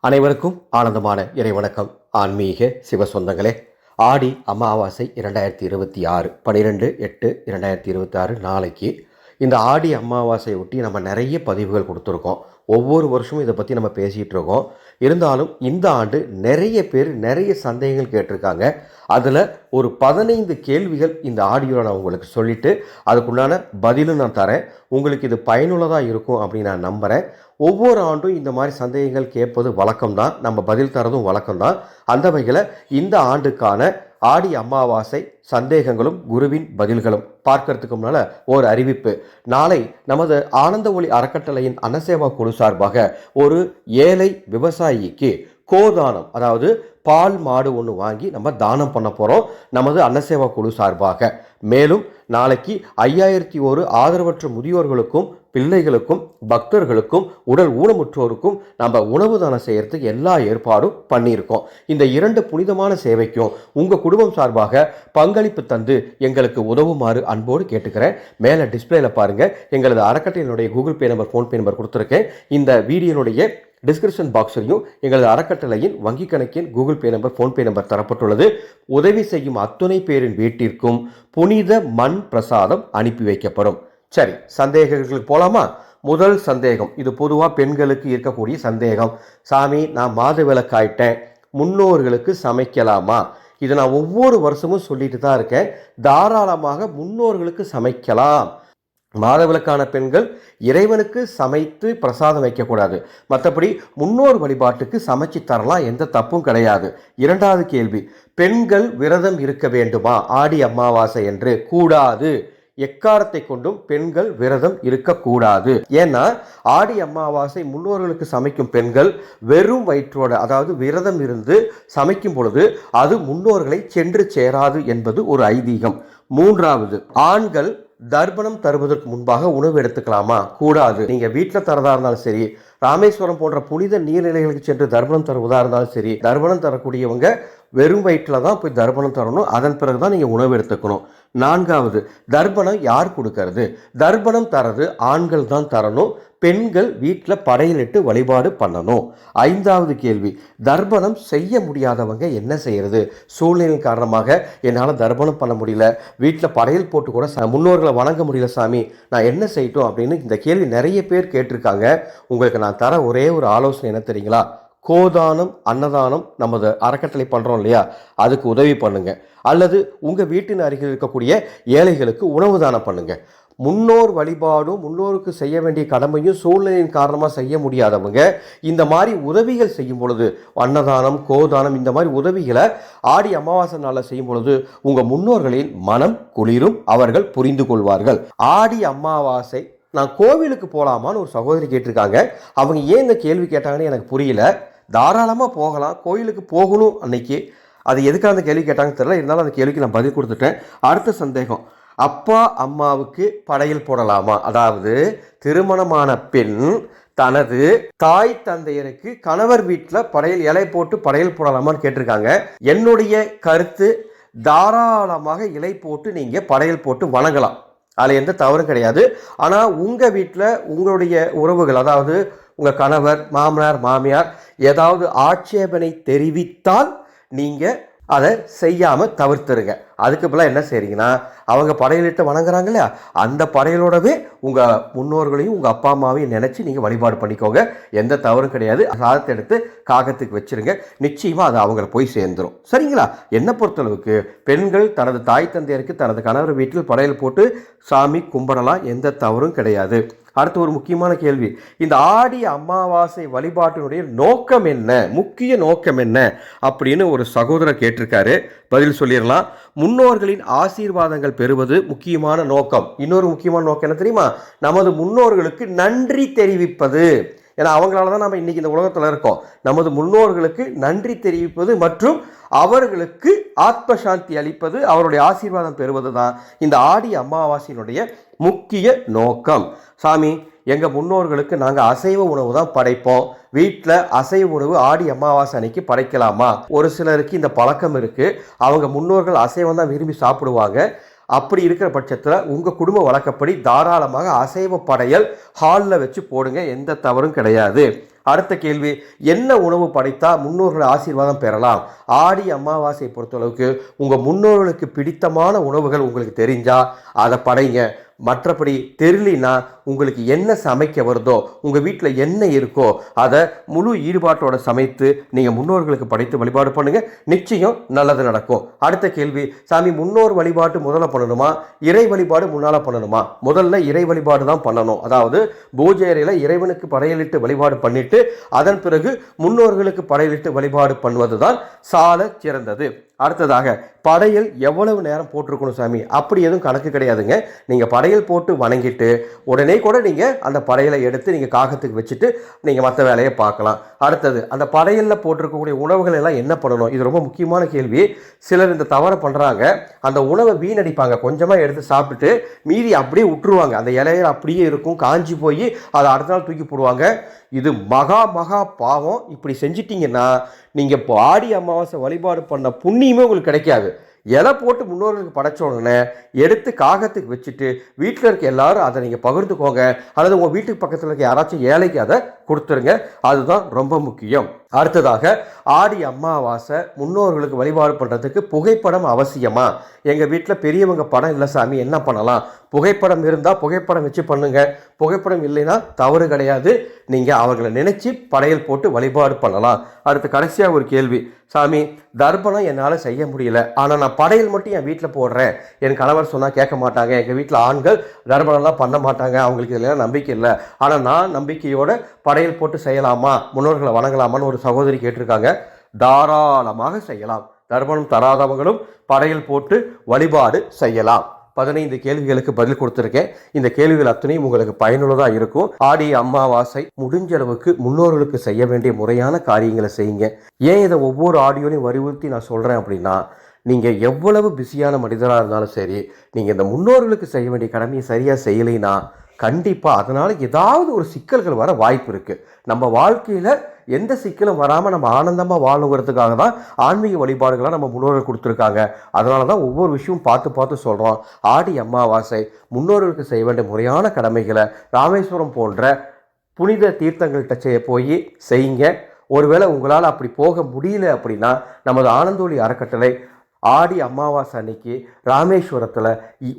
அனைவருக்கும் ஆனந்தமான இறைவணக்கம். ஆன்மீக சிவ சொந்தங்களே, ஆடி அமாவாசை 2026 12/8/2026 நாளைக்கு. இந்த ஆடி அமாவாசையை ஒட்டி நம்ம நிறைய பதிவுகள் கொடுத்துருக்கோம். ஒவ்வொரு வருஷமும் இதை பற்றி நம்ம பேசிகிட்டு இருக்கோம். இருந்தாலும் இந்த ஆண்டு நிறைய பேர் நிறைய சந்தேகங்கள் கேட்டிருக்காங்க. அதில் ஒரு 15 கேள்விகள் இந்த ஆடியோவில் நான் உங்களுக்கு சொல்லிவிட்டு அதுக்குண்டான பதிலும் நான் தரேன். உங்களுக்கு இது பயனுள்ளதாக இருக்கும் அப்படின்னு நான் நம்புகிறேன். ஒவ்வொரு ஆண்டும் இந்த மாதிரி சந்தேகங்கள் கேட்பது வழக்கம்தான், நம்ம பதில் தரதும் வழக்கம்தான். அந்த வகையில் இந்த ஆண்டுக்கான ஆடி அமாவாசை சந்தேகங்களும் குருவின் பதில்களும் பார்க்கறதுக்கு முன்னால் ஒரு அறிவிப்பு. நாளை நமது ஆனந்த ஒளி அறக்கட்டளையின் அன்னசேவா குழு சார்பாக ஒரு ஏழை விவசாயிக்கு கோதானம், அதாவது பால் மாடு ஒன்று வாங்கி நம்ம தானம் பண்ண போகிறோம் நமது அன்னசேவா குழு சார்பாக. மேலும் நாளைக்கு 5001 ஆதரவற்ற முதியோர்களுக்கும் பிள்ளைகளுக்கும் பக்தர்களுக்கும் உடல் ஊனமுற்றோருக்கும் நம்ம உணவு தானம் செய்யறதுக்கு எல்லா ஏற்பாடும் பண்ணியிருக்கோம். இந்த 2 புனிதமான சேவைக்கும் உங்கள் குடும்பம் சார்பாக பங்களிப்பு தந்து எங்களுக்கு உதவுமாறு அன்போடு கேட்டுக்கிறேன். மேலே டிஸ்பிளேல பாருங்கள், எங்களது அறக்கட்டளையினுடைய Google Pay number, PhonePe number கொடுத்துருக்கேன். இந்த வீடியோனுடைய டிஸ்கிரிப்ஷன் பாக்ஸ்லையும் எங்களது அறக்கட்டளையின் வங்கி கணக்கின் Google Pay number, PhonePe number தரப்பட்டுள்ளது. உதவி செய்யும் அத்துணை பேரின் வீட்டிற்கும் புனித மண் பிரசாதம் அனுப்பி வைக்கப்படும். சரி, சந்தேகங்களுக்கு போலாமா? முதல் சந்தேகம், இது பொதுவாக பெண்களுக்கு இருக்கக்கூடிய சந்தேகம். சாமி, நான் மாதவிலக்காயிட்டேன், முன்னோர்களுக்கு சமைக்கலாமா? இதை நான் ஒவ்வொரு வருஷமும் சொல்லிட்டு தான் இருக்கேன். தாராளமாக முன்னோர்களுக்கு சமைக்கலாம். மாதவிலக்கான பெண்கள் இறைவனுக்கு சமைத்து பிரசாதம் வைக்கக்கூடாது. மற்றபடி முன்னோர் வழிபாட்டுக்கு சமைச்சு தரலாம், எந்த தப்பும் கிடையாது. இரண்டாவது கேள்வி, பெண்கள் விரதம் இருக்க வேண்டுமா ஆடி அமாவாசை என்று? கூடாது. எக்காரத்தை கொண்டும் பெண்கள் விரதம் இருக்கக்கூடாது. ஏன்னா ஆடி அமாவாசை முன்னோர்களுக்கு சமைக்கும் பெண்கள் வெறும் வயிற்றோட, அதாவது விரதம் இருந்து சமைக்கும் பொழுது அது முன்னோர்களை சென்று சேராது என்பது ஒரு ஐதீகம். மூன்றாவது, ஆண்கள் தர்ப்பணம் தருவதற்கு முன்பாக உணவு எடுத்துக்கலாமா? கூடாது. நீங்கள் வீட்டில் தரதா இருந்தாலும் சரி, ராமேஸ்வரம் போன்ற புனித நீர்நிலைகளுக்கு சென்று தர்ப்பணம் தருவதா இருந்தாலும் சரி, தர்ப்பணம் தரக்கூடியவங்க வெறும் வயிற்றில் தான் போய் தர்ப்பணம் தரணும். அதன் பிறகு தான் நீங்கள் உணவு எடுத்துக்கணும். நான்காவது, தர்ப்பணம் யார் கொடுக்கறது? தர்ப்பணம் தரது ஆண்கள் தான் தரணும். பெண்கள் வீட்டில் படையலிட்டு வழிபாடு பண்ணணும். ஐந்தாவது கேள்வி, தர்ப்பணம் செய்ய முடியாதவங்க என்ன செய்யறது? சூழ்நிலை காரணமாக என்னால் தர்ப்பணம் பண்ண முடியல, வீட்டில் படையல் போட்டு கூட முன்னோர்களை வணங்க முடியல சாமி, நான் என்ன செய்யட்டும் அப்படின்னு இந்த கேள்வி நிறைய பேர் கேட்டிருக்காங்க. உங்களுக்கு நான் தர ஒரே ஒரு ஆலோசனை என்ன தெரியுங்களா? கோதானம், அன்னதானம் நமது அறக்கட்டளை பண்ணுறோம் இல்லையா, அதுக்கு உதவி பண்ணுங்க. அல்லது உங்கள் வீட்டின் அருகில் இருக்கக்கூடிய ஏழைகளுக்கு உணவு தானம் பண்ணுங்க. முன்னோர் வழிபாடும் முன்னோருக்கு செய்ய வேண்டிய கடமையும் சூழ்நிலையின் காரணமாக செய்ய முடியாதவங்க இந்த மாதிரி உதவிகள் செய்யும் பொழுது, அன்னதானம், கோதானம், இந்த மாதிரி உதவிகளை ஆடி அமாவாசை நாளில் செய்யும் பொழுது உங்கள் முன்னோர்களின் மனம் குளிரும், அவர்கள் புரிந்து கொள்வார்கள். ஆடி அமாவாசை நான் கோவிலுக்கு போகலாமான்னு ஒரு சகோதரி கேட்டிருக்காங்க. அவங்க ஏன் இந்த கேள்வி கேட்டாங்கன்னு எனக்கு புரியல. தாராளமாக போகலாம், கோயிலுக்கு போகணும் அன்னைக்கு. அது எதுக்காக அந்த கேள்வி கேட்டாங்கன்னு தெரியல, இருந்தாலும் அந்த கேள்விக்கு நான் பதில் கொடுத்துட்டேன். அடுத்த சந்தேகம், அப்பா அம்மாவுக்கு படையல் போடலாமா? அதாவது திருமணமான பெண் தனது தாய் தந்தையருக்கு கணவர் வீட்டில் படையல் இலை போட்டு படையல் போடலாமான்னு கேட்டிருக்காங்க. என்னுடைய கருத்து, தாராளமாக இலை போட்டு நீங்கள் படையல் போட்டு வணங்கலாம், அதில் எந்த தவறும் கிடையாது. ஆனால் உங்கள் வீட்டில் உங்களுடைய உறவுகள், அதாவது உங்கள் கணவர், மாமனார், மாமியார் ஏதாவது ஆட்சேபனை தெரிவித்தால் நீங்கள் அதை செய்யாமல் தவிர்த்துருங்க. அதுக்கு பதிலாக என்ன செய்றீங்கன்னா, அவங்க படையலிட்டு வணங்குறாங்க இல்லையா, அந்த படையலோடவே உங்கள் முன்னோர்களையும் உங்கள் அப்பா அம்மாவையும் நினச்சி நீங்கள் வழிபாடு பண்ணிக்கோங்க, எந்த தவறும் கிடையாது. சாதத்தை எடுத்து காகத்துக்கு வச்சுருங்க, நிச்சயமாக அது அவங்கள போய் சேர்ந்துடும். சரிங்களா? என்னை பொறுத்தளவுக்கு பெண்கள் தனது தாய் தந்தையருக்கு தனது கணவர் வீட்டில் படையல் போட்டு சாமி கும்பிடலாம், எந்த தவறும் கிடையாது. அடுத்து ஒரு முக்கியமான கேள்வி, இந்த ஆடி அமாவாசை வழிபாட்டினுடைய நோக்கம் என்ன, முக்கிய நோக்கம் என்ன அப்படின்னு ஒரு சகோதரர் கேட்டிருக்காரு. பதில் சொல்லிடலாம். முன்னோர்களின் ஆசீர்வாதங்கள் பெறுவது முக்கியமான நோக்கம். இன்னொரு முக்கியமான நோக்கம் என்ன தெரியுமா? நமது முன்னோர்களுக்கு நன்றி தெரிவிப்பது. ஏன்னா அவங்களால தான் நம்ம இன்னைக்கு இந்த உலகத்தில் இருக்கோம். நமது முன்னோர்களுக்கு நன்றி தெரிவிப்பது மற்றும் அவர்களுக்கு ஆத்ம சாந்தி அளிப்பது, அவருடைய ஆசீர்வாதம் பெறுவது தான் இந்த ஆடி அமாவாசையினுடைய முக்கிய நோக்கம். சாமி, எங்கள் முன்னோர்களுக்கு நாங்கள் அசைவ உணவு தான் படைப்போம், வீட்டில் அசைவ உணவு ஆடி அமாவாசை அன்னைக்கு படைக்கலாமா? ஒரு சிலருக்கு இந்த பழக்கம் இருக்குது, அவங்க முன்னோர்கள் அசைவம் தான் விரும்பி சாப்பிடுவாங்க. அப்படி இருக்கிற பட்சத்தில் உங்கள் குடும்ப வழக்கப்படி தாராளமாக அசைவ படையல் ஹாலில் வச்சு போடுங்க, எந்த தவறும் கிடையாது. அடுத்த கேள்வி, என்ன உணவு படைத்தா முன்னோர்கள் ஆசீர்வாதம் பெறலாம்? ஆடி அமாவாசை பொறுத்தளவுக்கு உங்கள் முன்னோர்களுக்கு பிடித்தமான உணவுகள் உங்களுக்கு தெரிஞ்சா அதை படைங்க. மற்றபடி தெரியலனா உங்களுக்கு என்ன சமைக்க வருதோ, உங்கள் வீட்டில் என்ன இருக்கோ அதை முழு ஈடுபாட்டோட சமைத்து நீங்கள் முன்னோர்களுக்கு படைத்து வழிபாடு பண்ணுங்க, நிச்சயம் நல்லது நடக்கும். அடுத்த கேள்வி, சாமி முன்னோர் வழிபாட்டு முதல்ல பண்ணணுமா, இறை வழிபாடு முன்னால் பண்ணணுமா? முதல்ல இறை வழிபாடு தான் பண்ணணும். அதாவது பூஜை அறையில் இறைவனுக்கு படையலிட்டு வழிபாடு பண்ணிட்டு அதன் பிறகு முன்னோர்களுக்கு படையலிட்டு வழிபாடு பண்ணுவது தான் சால சிறந்தது. அடுத்ததாக, படையல் எவ்வளவு நேரம் போட்டிருக்கணும் சாமி? அப்படி எதுவும் கணக்கு கிடையாதுங்க. நீங்கள் படையல் போட்டு வணங்கிட்டு உடனே கூட நீங்கள் அந்த படையலை எடுத்து நீங்கள் காகத்துக்கு வச்சுட்டு நீங்கள் மற்ற வேலையை பார்க்கலாம். அடுத்தது, அந்த படையலில் போட்டிருக்கக்கூடிய உணவுகள் எல்லாம் என்ன பண்ணணும்? இது ரொம்ப முக்கியமான கேள்வி. சிலர் இந்த தவறை பண்ணுறாங்க. அந்த உணவை வீணடிப்பாங்க. கொஞ்சமாக எடுத்து சாப்பிட்டுட்டு மீதி அப்படியே விட்டுருவாங்க. அந்த இலையில அப்படியே இருக்கும், காஞ்சி போய் அதை அடுத்த நாள் தூக்கி போடுவாங்க. இது மகா மகா பாவம். இப்படி செஞ்சிட்டிங்கன்னா நீங்கள் இப்போ ஆடி அமாவாசை வழிபாடு பண்ண புண்ணியமே உங்களுக்கு கிடைக்காது. இலை போட்டு முன்னோர்களுக்கு படைச்ச உடனே எடுத்து காகத்துக்கு வச்சுட்டு வீட்டில் இருக்க எல்லாரும் அதை நீங்கள் பகிர்ந்துக்கோங்க, அல்லது உங்கள் வீட்டுக்கு பக்கத்தில் இருக்க யாராச்சும் ஏழைக்கு அதை கொடுத்துருங்க. அதுதான் ரொம்ப முக்கியம். அடுத்ததாக, ஆடி அமாவாசை முன்னோர்களுக்கு வழிபாடு பண்ணுறதுக்கு புகைப்படம் அவசியமா? எங்கள் வீட்டில் பெரியவங்க படம் இல்லை சாமி, என்ன பண்ணலாம்? புகைப்படம் இருந்தால் புகைப்படம் வச்சு பண்ணுங்க. புகைப்படம் இல்லைன்னா தவறு கிடையாது. நீங்கள் அவர்களை நினைச்சு படையல் போட்டு வழிபாடு பண்ணலாம். அடுத்து கடைசியாக ஒரு கேள்வி, சாமி தர்ப்பணம் என்னால் செய்ய முடியல, ஆனால் நான் படையல் மட்டும் என் வீட்டில் போடுறேன். என் கணவர் சொன்னால் கேட்க மாட்டாங்க. எங்கள் வீட்டில் ஆண்கள் தர்ப்பணம்லாம் பண்ண மாட்டாங்க, அவங்களுக்கு இதெல்லாம் நம்பிக்கை இல்லை. ஆனால் நான் நம்பிக்கையோட படையல் போட்டு செய்யலாமா, முன்னோர்களை வணங்கலாமான்னு ஒரு சகோதரி கேட்டிருக்காங்க. தாராளமாக செய்யலாம். தர்ப்பணம் தராதவங்களும் படையல் போட்டு வழிபாடு செய்யலாம். 15 கேள்விகளுக்கு பதில் கொடுத்துருக்கேன். இந்த கேள்விகள் அத்தனையும் உங்களுக்கு பயனுள்ளதாக இருக்கும். ஆடி அமாவாசை முடிஞ்ச அளவுக்கு முன்னோர்களுக்கு செய்ய வேண்டிய முறையான காரியங்களை செய்யுங்க. ஏன் இதை ஒவ்வொரு ஆடியோலையும் வலியுறுத்தி நான் சொல்கிறேன் அப்படின்னா, நீங்கள் எவ்வளவு பிஸியான மனிதராக இருந்தாலும் சரி, நீங்கள் இந்த முன்னோர்களுக்கு செய்ய வேண்டிய கடமையை சரியாக செய்யலைன்னா கண்டிப்பாக அதனால் ஏதாவது ஒரு சிக்கல்கள் வர வாய்ப்பு இருக்குது. நம்ம வாழ்க்கையில் எந்த சிக்கலும் வராமல் நம்ம ஆனந்தமாக வாழுங்கிறதுக்காக தான் ஆன்மீக வழிபாடுகளாக நம்ம முன்னோர்கள் கொடுத்துருக்காங்க. அதனால தான் ஒவ்வொரு விஷயமும் பார்த்து பார்த்து சொல்கிறோம். ஆடி அமாவாசை முன்னோர்களுக்கு செய்ய வேண்டிய முறையான கடமைகளை ராமேஸ்வரம் போன்ற புனித தீர்த்தங்கள்கிட்ட போய் செய்யுங்க. ஒருவேளை உங்களால் அப்படி போக முடியல அப்படின்னா, நமது ஆனந்தோலி அறக்கட்டளை ஆடி அமாவாசை அன்னைக்கு ராமேஸ்வரத்தில்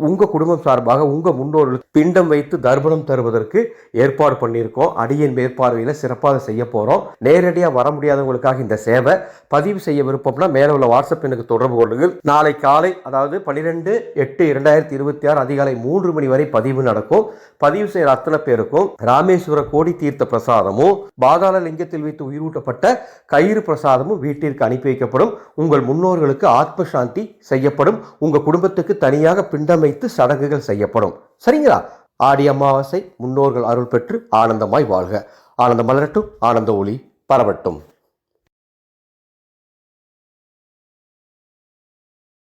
உங்கள் குடும்பம் சார்பாக உங்கள் முன்னோர்களுக்கு பிண்டம் வைத்து தர்ப்பணம் தருவதற்கு ஏற்பாடு பண்ணியிருக்கோம். அடியின் மேற்பார்வையில் சிறப்பாக செய்ய போகிறோம். நேரடியாக வர முடியாதவங்களுக்காக இந்த சேவை. பதிவு செய்ய விருப்பம்னா மேலே உள்ள வாட்ஸ்அப் எனக்கு தொடர்பு கொள்ளுங்கள். நாளை காலை, அதாவது 12/8/2026 அதிகாலை 3 மணி வரை பதிவு நடக்கும். பதிவு செய்கிற அத்தனை பேருக்கும் ராமேஸ்வர கோடி தீர்த்த பிரசாதமும் பாதாள லிங்கத்தில் வைத்து உயிரூட்டப்பட்ட கயிறு பிரசாதமும் வீட்டிற்கு அனுப்பி வைக்கப்படும். உங்கள் முன்னோர்களுக்கு ஆத்ம சாந்தி செய்யப்படும். உங்க குடும்பத்துக்கு தனியாக பிண்டம் வைத்து சடங்குகள் செய்யப்படும். சரிங்களா? ஆடி அமாவாசை முன்னோர்கள் அருள் பெற்று ஆனந்தமாய் வாழ்க. ஆனந்தம் மலரட்டும், ஆனந்த ஒளி பரவட்டும்.